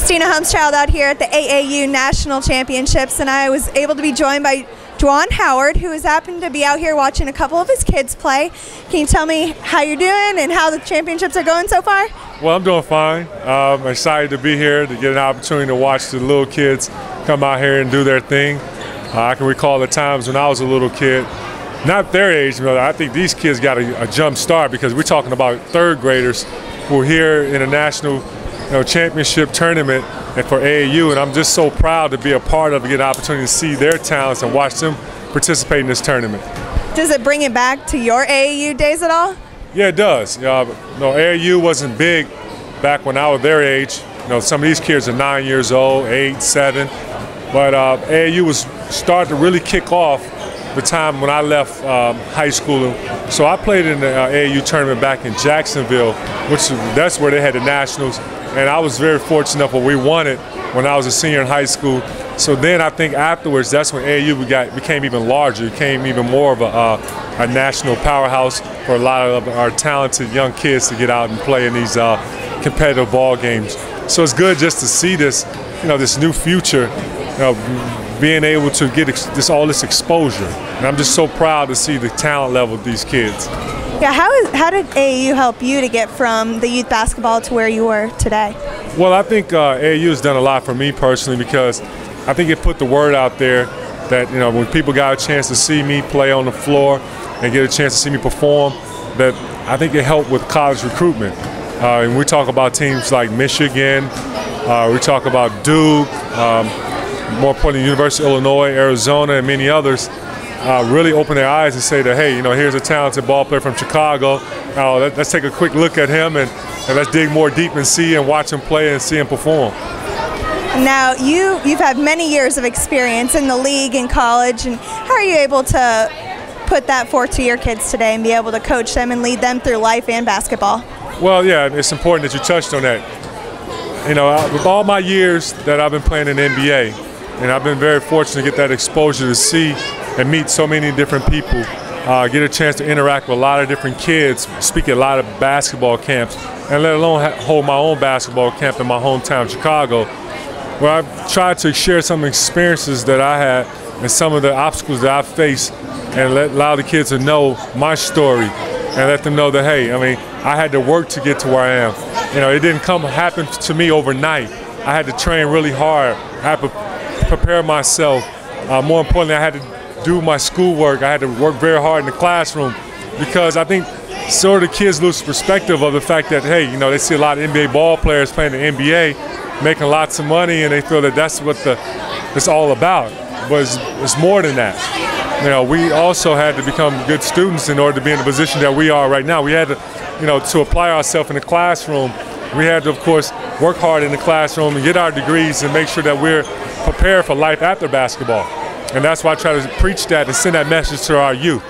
Christina Homeschild out here at the AAU National Championships, and I was able to be joined by Juwan Howard, who has happened to be out here watching a couple of his kids play. Can you tell me how you're doing and how the championships are going so far? Well, I'm doing fine. I'm excited to be here to get an opportunity to watch the little kids come out here and do their thing. I can recall the times when I was a little kid, not their age, but I think these kids got a jump start because we're talking about third graders who are here in a national championship tournament and for AAU, and I'm just so proud to be a part of it, get an opportunity to see their talents and watch them participate in this tournament. Does it bring it back to your AAU days at all? Yeah, it does. AAU wasn't big back when I was their age. Some of these kids are 9 years old, 8, 7, but AAU was starting to really kick off the time when I left high school. So I played in the AAU tournament back in Jacksonville, that's where they had the nationals, and I was very fortunate enough we won it when I was a senior in high school. So then I think afterwards, that's when AAU became even larger, became even more of a national powerhouse for a lot of our talented young kids to get out and play in these competitive ball games. So it's good just to see this, this new future, being able to get all this exposure. And I'm just so proud to see the talent level of these kids. Yeah, how did AAU help you to get from the youth basketball to where you were today? Well, I think AAU has done a lot for me personally because I think it put the word out there that when people got a chance to see me play on the floor and get a chance to see me perform, that I think it helped with college recruitment. And we talk about teams like Michigan, we talk about Duke, more importantly, University of Illinois, Arizona, and many others. Really open their eyes and say that, hey, here's a talented ball player from Chicago. Let's take a quick look at him and let's dig more deep and see and watch him play and see him perform. Now, you've had many years of experience in the league and college, and how are you able to put that forth to your kids today and be able to coach them and lead them through life and basketball? Well, yeah, it's important that you touched on that. With all my years that I've been playing in the NBA, and I've been very fortunate to get that exposure to see and meet so many different people, get a chance to interact with a lot of different kids, speak at a lot of basketball camps, and let alone hold my own basketball camp in my hometown, Chicago, where I've tried to share some experiences that I had and some of the obstacles that I've faced and allow the kids to know my story and let them know that, hey, I had to work to get to where I am. It didn't happen to me overnight. I had to train really hard. I had to prepare myself. More importantly, I had to do my schoolwork. I had to work very hard in the classroom because I think sort of the kids lose perspective of the fact that, hey, they see a lot of NBA ball players playing the NBA, making lots of money, and they feel that that's what it's all about. But it's more than that. We also had to become good students in order to be in the position that we are right now. We had to, to apply ourselves in the classroom. We had to, of course, work hard in the classroom and get our degrees and make sure that we're prepared for life after basketball. And that's why I try to preach that and send that message to our youth.